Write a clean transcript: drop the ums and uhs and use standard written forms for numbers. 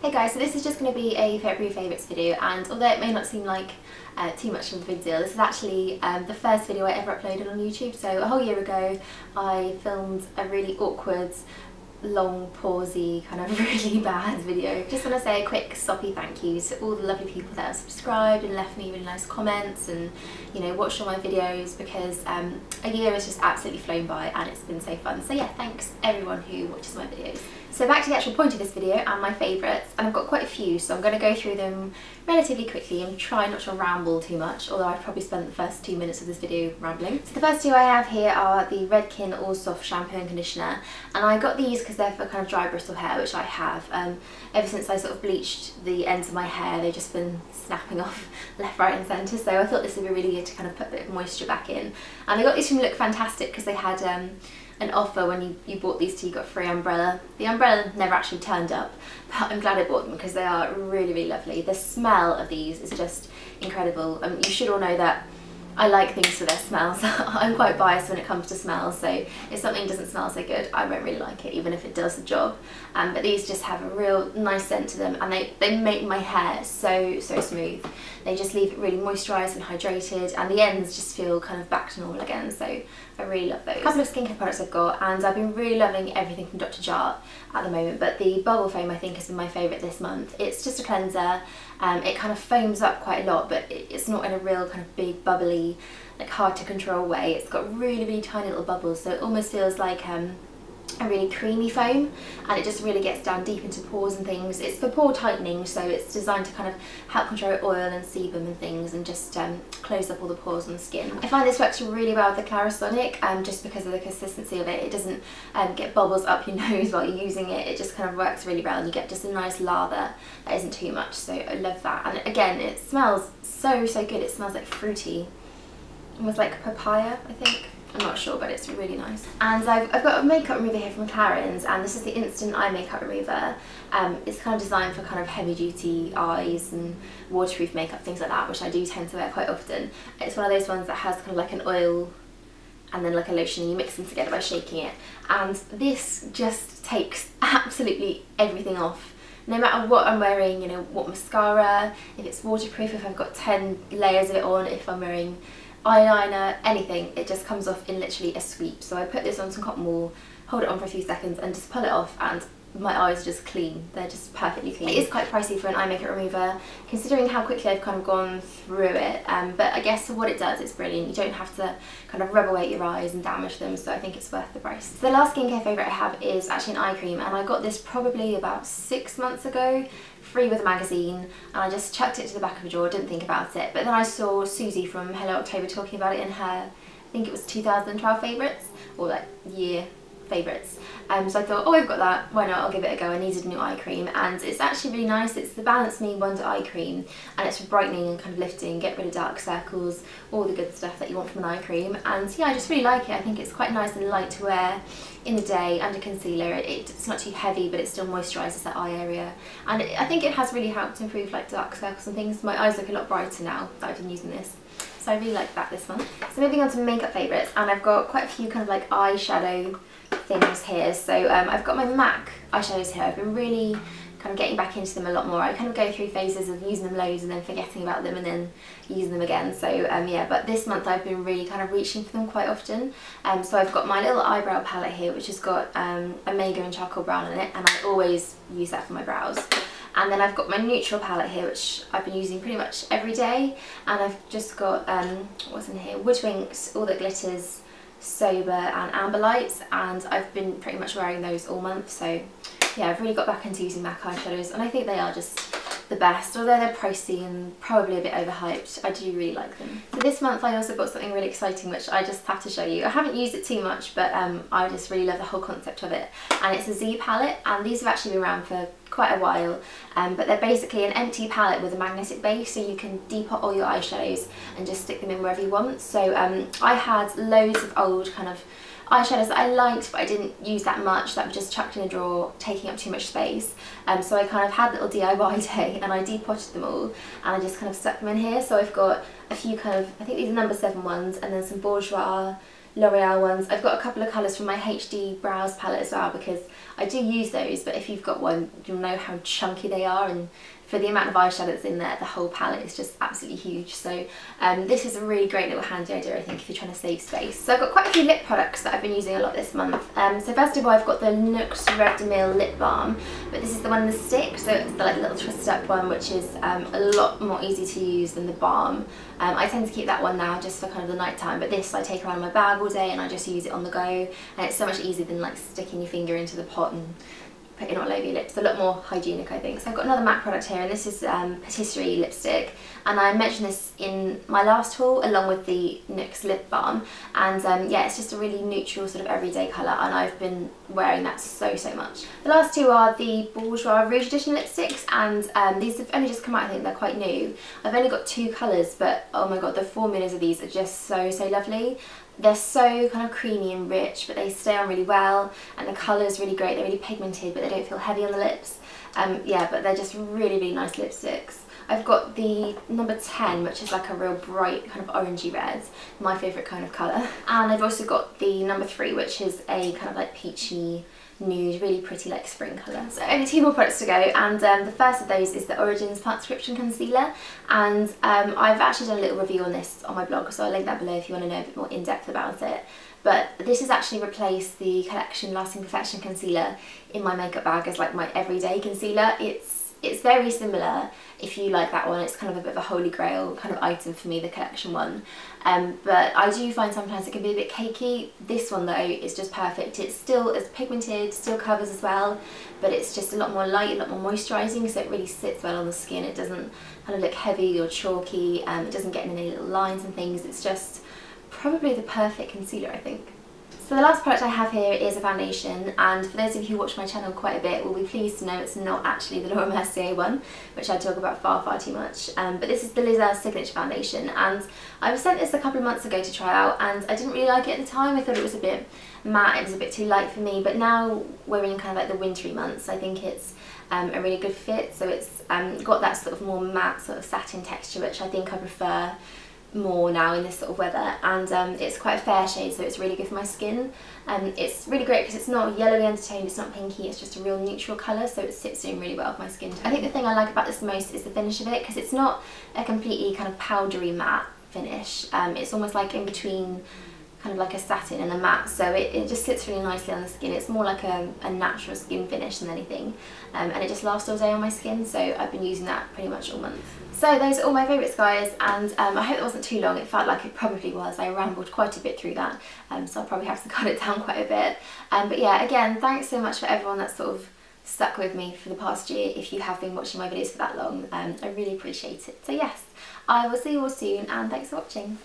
Hey guys, so this is just going to be a February favourites video, and although it may not seem like too much of a big deal, this is actually the first video I ever uploaded on YouTube. So a whole year ago I filmed a really awkward, long, pausey, kind of really bad video. Just want to say a quick soppy thank you to all the lovely people that have subscribed and left me really nice comments and, you know, watched all my videos, because a year has just absolutely flown by and it's been so fun. So yeah, thanks everyone who watches my videos. So back to the actual point of this video and my favourites, and I've got quite a few, so I'm going to go through them relatively quickly and try not to ramble too much, although I've probably spent the first 2 minutes of this video rambling. So the first two I have here are the Redken All Soft Shampoo and Conditioner, and I got these because they're for kind of dry bristle hair, which I have. Ever since I sort of bleached the ends of my hair, they've just been snapping off left, right and centre, so I thought this would be really good to kind of put a bit of moisture back in. And I got these from Look Fantastic because they had an offer when you bought these two, you got free umbrella. The umbrella never actually turned up, but I'm glad I bought them because they are really, really lovely. The smell of these is just incredible. You should all know that I like things for their smells. I'm quite biased when it comes to smells, so if something doesn't smell so good, I won't really like it, even if it does the job. But these just have a real nice scent to them, and they make my hair so smooth. They just leave it really moisturised and hydrated, and the ends just feel kind of back to normal again, so I really love those. A couple of skincare products I've got, and I've been really loving everything from Dr. Jart at the moment, but the Bubble Foam I think has been my favourite this month. It's just a cleanser. It kind of foams up quite a lot, but it's not in a real kind of big bubbly, like hard to control way. It's got really, really tiny little bubbles, so it almost feels like a really creamy foam, and it just really gets down deep into pores and things. It's for pore tightening, so it's designed to kind of help control oil and sebum and things, and just close up all the pores on the skin. I find this works really well with the Clarisonic, just because of the consistency of it. It doesn't get bubbles up your nose while you're using it. It just kind of works really well, and you get just a nice lather that isn't too much, so I love that. And again, it smells so good. It smells like fruity, almost like papaya, I think. I'm not sure, but it's really nice. And I've got a makeup remover here from Crayons, and this is the Instant Eye Makeup Remover. It's kind of designed for kind of heavy duty eyes and waterproof makeup, things like that, which I do tend to wear quite often. It's one of those ones that has kind of like an oil and then like a lotion, and you mix them together by shaking it. And this just takes absolutely everything off. No matter what I'm wearing, you know, what mascara, if it's waterproof, if I've got 10 layers of it on, if I'm wearing eyeliner, anything, it just comes off in literally a sweep. So I put this on some cotton wool, hold it on for a few seconds and just pull it off, and my eyes are just clean. They're just perfectly clean. It is quite pricey for an eye makeup remover, considering how quickly I've kind of gone through it, but I guess for what it does, it's brilliant. You don't have to kind of rub away your eyes and damage them, so I think it's worth the price. So the last skincare favourite I have is actually an eye cream, and I got this probably about 6 months ago, free with a magazine, and I just chucked it to the back of a drawer, didn't think about it. But then I saw Susie from Hello October talking about it in her, I think it was 2012 favourites, or like year favourites. So I thought, oh, I've got that, why not, I'll give it a go. I needed a new eye cream, and it's actually really nice. It's the Balance Me Wonder Eye Cream, and it's for brightening and kind of lifting, get rid of dark circles, all the good stuff that you want from an eye cream. And yeah, I just really like it. I think it's quite nice and light to wear in the day under concealer. It's not too heavy, but it still moisturises that eye area, and I think it has really helped improve like dark circles and things. My eyes look a lot brighter now that I've been using this, so I really like that this month. So moving on to makeup favourites, and I've got quite a few kind of like eyeshadow things here. So I've got my MAC eyeshadows here. I've been really kind of getting back into them a lot more. I kind of go through phases of using them loads and then forgetting about them and then using them again. So yeah, but this month I've been really kind of reaching for them quite often. So I've got my little eyebrow palette here, which has got Omega and charcoal brown in it, and I always use that for my brows. And then I've got my neutral palette here, which I've been using pretty much every day, and I've just got what's in here, Woodwinks All That Glitters Sober and Amber Lights, and I've been pretty much wearing those all month. So yeah, I've really got back into using MAC eyeshadows, and I think they are just the best. Although they're pricey and probably a bit overhyped, I do really like them. So this month I also got something really exciting, which I just have to show you. I haven't used it too much, but I just really love the whole concept of it. And it's a Z palette, and these have actually been around for quite a while, but they're basically an empty palette with a magnetic base, so you can depot all your eyeshadows and just stick them in wherever you want. So I had loads of old kind of eyeshadows that I liked, but I didn't use that much, that were just chucked in a drawer, taking up too much space. So I kind of had a little DIY day, and I depotted them all, and I just kind of stuck them in here. So I've got a few kind of, I think these are number 7 ones, and then some Bourjois L'Oreal ones. I've got a couple of colours from my HD Brows palette as well, because I do use those, but if you've got one you'll know how chunky they are, and for the amount of eyeshadow that's in there, the whole palette is just absolutely huge. So this is a really great little handy idea, I think, if you're trying to save space. So I've got quite a few lip products that I've been using a lot this month. So first of all, I've got the NYX Red Rimmel lip balm, but this is the one in the stick, so it's the like little twisted up one, which is a lot more easy to use than the balm. I tend to keep that one now just for kind of the night time, but this I take around in my bag all day and I just use it on the go, and it's so much easier than like sticking your finger into the pot and putting all over your lips. A lot more hygienic, I think. So I've got another MAC product here, and this is Patisserie lipstick, and I mentioned this in my last haul along with the NYX lip balm, and yeah, it's just a really neutral sort of everyday colour, and I've been wearing that so much. The last two are the Bourjois Rouge Edition lipsticks, and these have only just come out. I think they're quite new. I've only got 2 colours, but oh my god, the formulas of these are just so lovely. They're so kind of creamy and rich, but they stay on really well, and the colour's really great. They're really pigmented, but they don't feel heavy on the lips. Yeah, but they're just really nice lipsticks. I've got the number 10, which is like a real bright kind of orangey red, my favourite kind of colour. And I've also got the number 3, which is a kind of like peachy nude, really pretty like spring colour. So only 2 more products to go, and the first of those is the Origins Plantscription concealer, and I've actually done a little review on this on my blog, so I'll link that below if you want to know a bit more in depth about it. But this has actually replaced the Collection Lasting Perfection concealer in my makeup bag as like my everyday concealer. It's very similar if you like that one. It's kind of a bit of a holy grail kind of item for me, the Collection one. But I do find sometimes it can be a bit cakey. This one though is just perfect. It's still as pigmented, still covers as well, but it's just a lot more light, a lot more moisturising, so it really sits well on the skin. It doesn't kind of look heavy or chalky, it doesn't get in any little lines and things. It's just probably the perfect concealer, I think. So the last product I have here is a foundation, and for those of you who watch my channel quite a bit will be pleased to know it's not actually the Laura Mercier one, which I talk about far too much, but this is the Liz Earle Signature Foundation, and I was sent this a couple of months ago to try out, and I didn't really like it at the time. I thought it was a bit matte, it was a bit too light for me, but now we're in kind of like the wintry months, I think it's a really good fit. So it's got that sort of more matte sort of satin texture, which I think I prefer more now in this sort of weather, and it's quite a fair shade, so it's really good for my skin. It's really great because it's not yellowy undertoned, it's not pinky, it's just a real neutral colour, so it sits in really well with my skin. I think the thing I like about this most is the finish of it, because it's not a completely kind of powdery matte finish. It's almost like in between kind of like a satin and a matte, so it just sits really nicely on the skin. It's more like a natural skin finish than anything, and it just lasts all day on my skin, so I've been using that pretty much all month. So those are all my favourites, guys, and I hope it wasn't too long. It felt like it probably was. I rambled quite a bit through that, so I'll probably have to cut it down quite a bit. But yeah, again, thanks so much for everyone that's sort of stuck with me for the past year. If you have been watching my videos for that long, I really appreciate it. So yes, I will see you all soon, and thanks for watching.